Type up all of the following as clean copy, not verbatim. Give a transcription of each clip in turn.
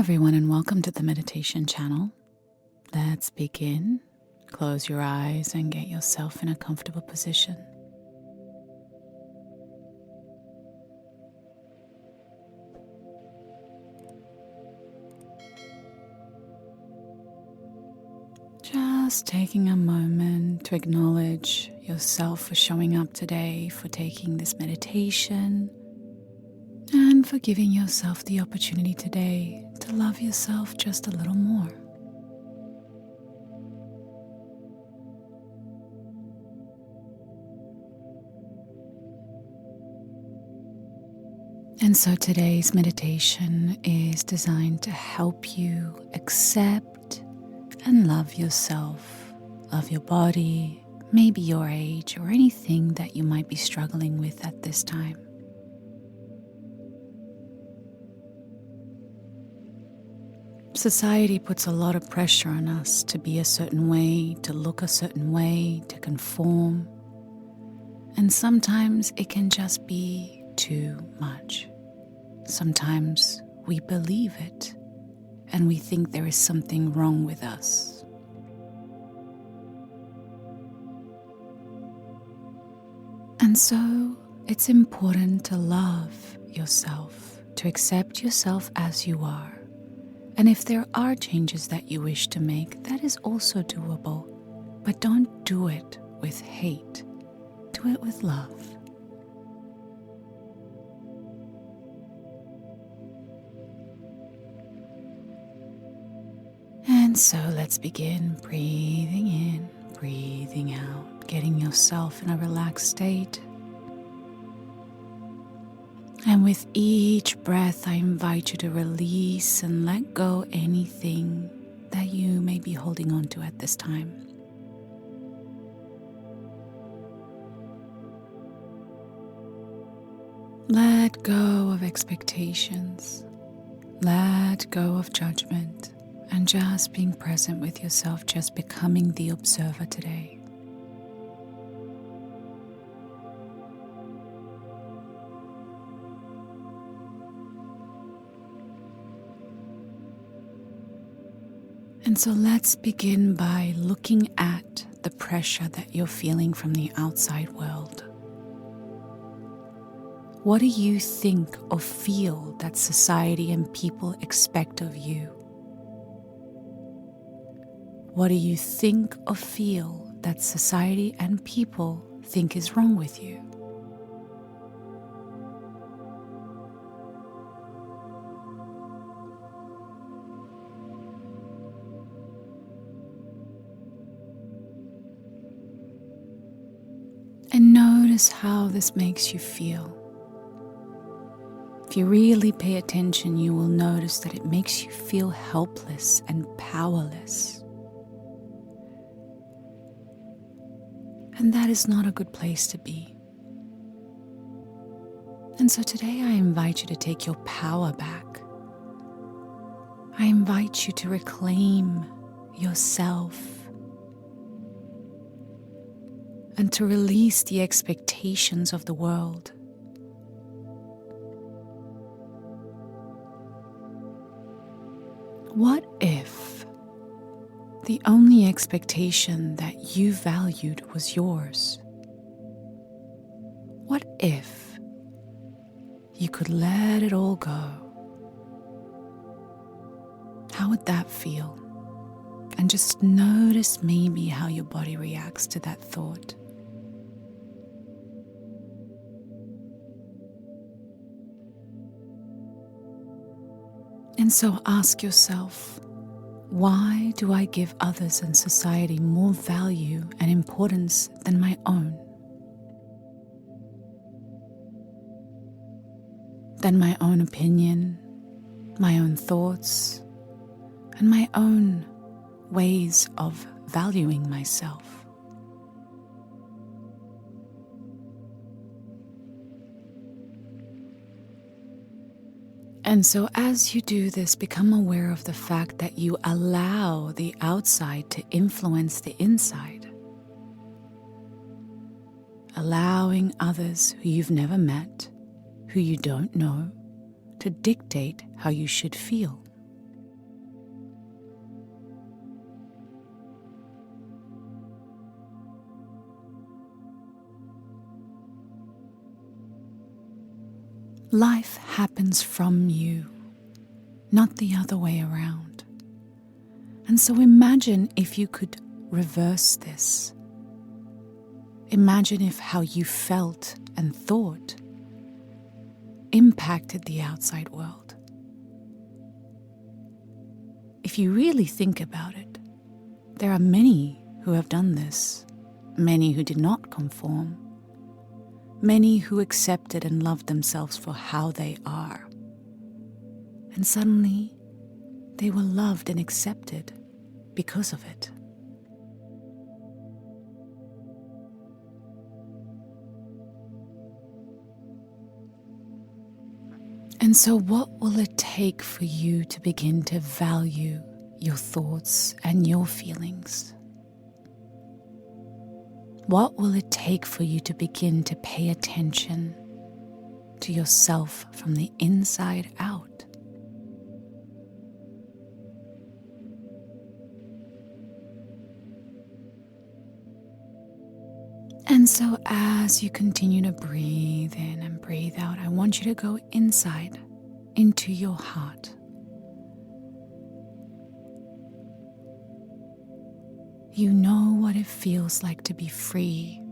everyone, and welcome to the meditation channel. Let's begin. Close your eyes and get yourself in a comfortable position. Just taking a moment to acknowledge yourself for showing up today, for taking this meditation, and for giving yourself the opportunity today to love yourself just a little more. And so today's meditation is designed to help you accept and love yourself, love your body, maybe your age, or anything that you might be struggling with at this time. Society puts a lot of pressure on us to be a certain way, to look a certain way, to conform. And sometimes it can just be too much. Sometimes we believe it and we think there is something wrong with us. And so it's important to love yourself, to accept yourself as you are. And if there are changes that you wish to make, that is also doable. But don't do it with hate. Do it with love. And so let's begin breathing in, breathing out, getting yourself in a relaxed state. And with each breath, I invite you to release and let go anything that you may be holding on to at this time. Let go of expectations. Let go of judgment. And just being present with yourself, just becoming the observer today. And so let's begin by looking at the pressure that you're feeling from the outside world. What do you think or feel that society and people expect of you? What do you think or feel that society and people think is wrong with you? And notice how this makes you feel. If you really pay attention, you will notice that it makes you feel helpless and powerless. And that is not a good place to be. And so today I invite you to take your power back. I invite you to reclaim yourself and to release the expectations of the world. What if the only expectation that you valued was yours? What if you could let it all go? How would that feel? And just notice maybe how your body reacts to that thought. And so ask yourself, why do I give others and society more value and importance than my own? Than my own opinion, my own thoughts, and my own ways of valuing myself? And so as you do this, become aware of the fact that you allow the outside to influence the inside. Allowing others who you've never met, who you don't know, to dictate how you should feel. Life happens from you, not the other way around. And so imagine if you could reverse this. Imagine if how you felt and thought impacted the outside world. If you really think about it, there are many who have done this, many who did not conform, many who accepted and loved themselves for how they are. And suddenly, they were loved and accepted because of it. And so what will it take for you to begin to value your thoughts and your feelings? What will it take for you to begin to pay attention to yourself from the inside out? And so as you continue to breathe in and breathe out, I want you to go inside into your heart. You know what it feels like to be free.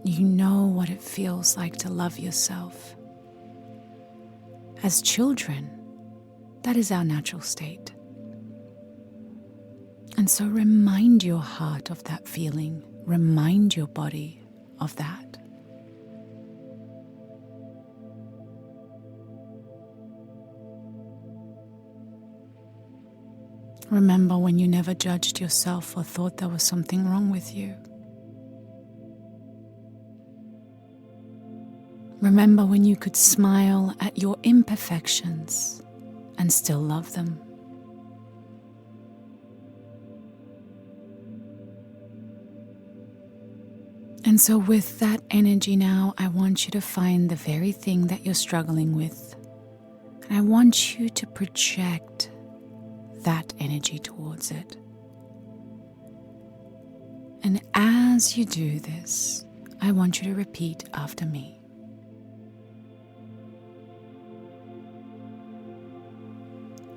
You know what it feels like to love yourself. As children, that is our natural state. And so remind your heart of that feeling. Remind your body of that. Remember when you never judged yourself or thought there was something wrong with you. Remember when you could smile at your imperfections and still love them. And so with that energy now, I want you to find the very thing that you're struggling with. And I want you to project that energy towards it. And as you do this, I want you to repeat after me.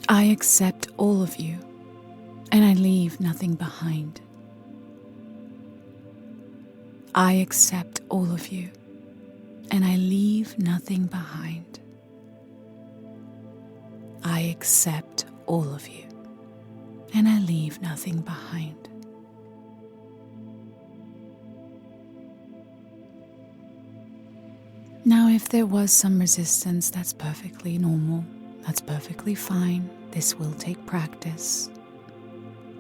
I accept all of you, and I leave nothing behind. I accept all of you, and I leave nothing behind. I accept all of you, and I leave nothing behind. Now, if there was some resistance, that's perfectly normal. That's perfectly fine. This will take practice.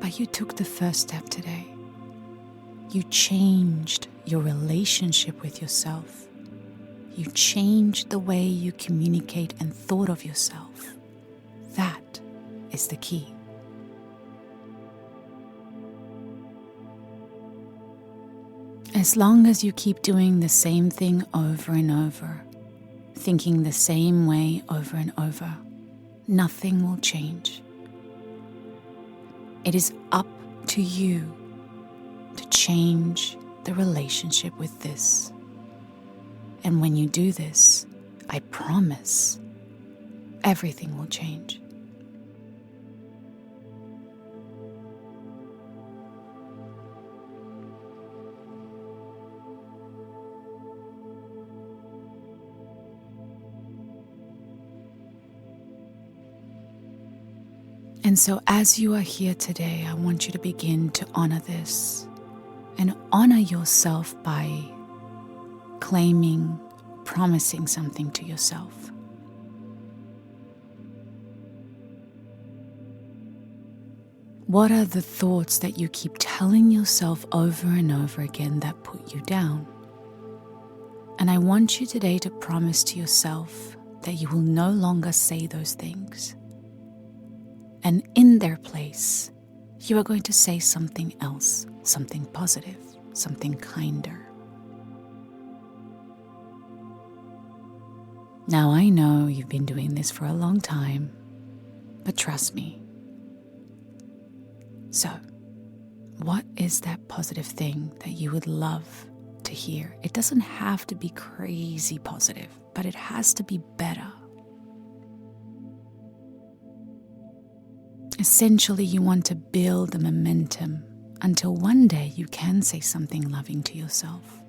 But you took the first step today. You changed your relationship with yourself. You changed the way you communicate and thought of yourself. That is the key. As long as you keep doing the same thing over and over, thinking the same way over and over, nothing will change. It is up to you to change the relationship with this. And when you do this, I promise everything will change. And so as you are here today, I want you to begin to honor this and honor yourself by claiming, promising something to yourself. What are the thoughts that you keep telling yourself over and over again that put you down? And I want you today to promise to yourself that you will no longer say those things. And in their place, you are going to say something else, something positive, something kinder. Now I know you've been doing this for a long time, but trust me. So, what is that positive thing that you would love to hear. It doesn't have to be crazy positive, but it has to be better. Essentially, you want to build the momentum until one day you can say something loving to yourself.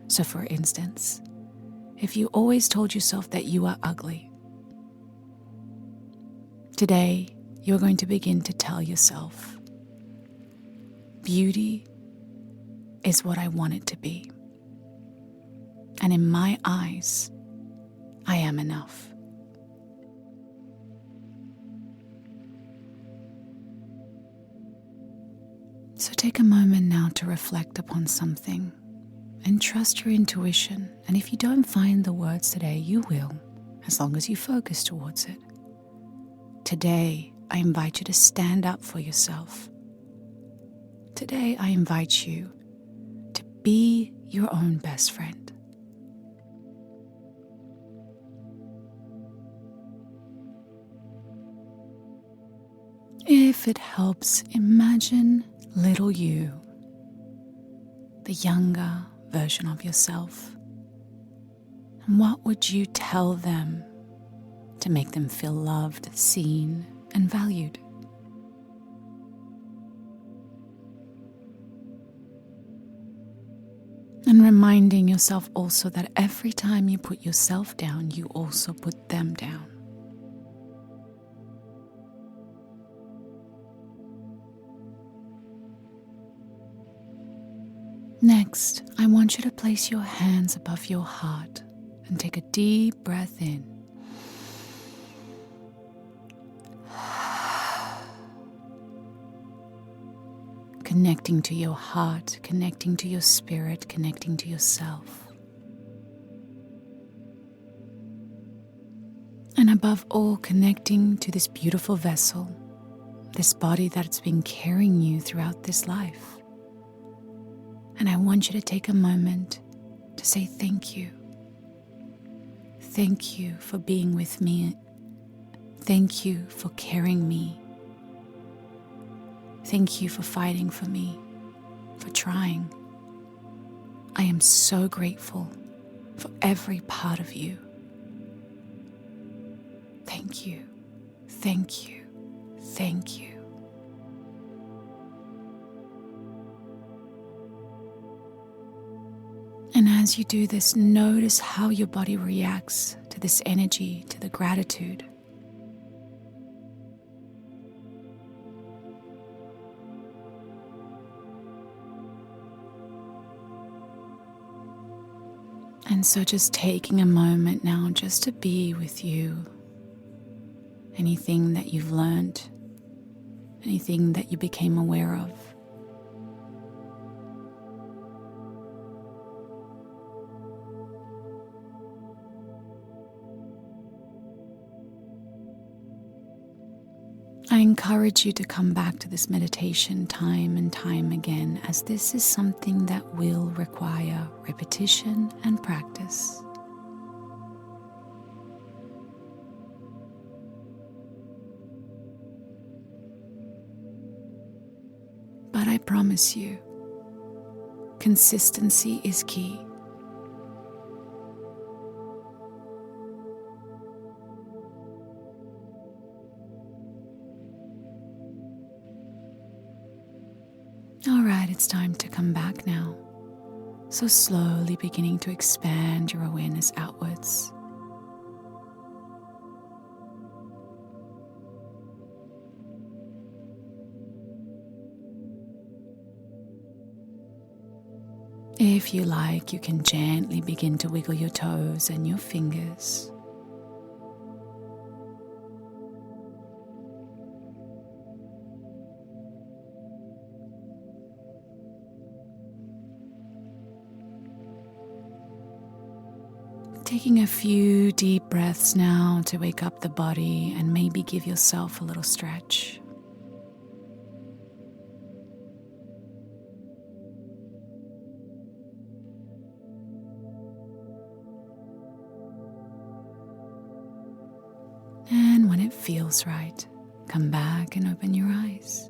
So for instance, if you always told yourself that you are ugly, today you are going to begin to tell yourself, beauty is what I want it to be. And in my eyes, I am enough. So take a moment now to reflect upon something and trust your intuition. And if you don't find the words today, you will, as long as you focus towards it. Today, I invite you to stand up for yourself. Today, I invite you to be your own best friend. If it helps, imagine little you, the younger version of yourself. And what would you tell them to make them feel loved, seen, and valued? And reminding yourself also that every time you put yourself down, you also put them down. Next, I want you to place your hands above your heart and take a deep breath in. Connecting to your heart, connecting to your spirit, connecting to yourself. And above all, connecting to this beautiful vessel, this body that's been carrying you throughout this life. And I want you to take a moment to say thank you. Thank you for being with me. Thank you for carrying me. Thank you for fighting for me, for trying. I am so grateful for every part of you. Thank you, thank you, thank you. And as you do this, notice how your body reacts to this energy, to the gratitude. And so just taking a moment now just to be with you. Anything that you've learned, anything that you became aware of. I encourage you to come back to this meditation time and time again, as this is something that will require repetition and practice. But I promise you, consistency is key. All right, it's time to come back now. So slowly beginning to expand your awareness outwards. If you like, you can gently begin to wiggle your toes and your fingers. Taking a few deep breaths now to wake up the body and maybe give yourself a little stretch. And when it feels right, come back and open your eyes.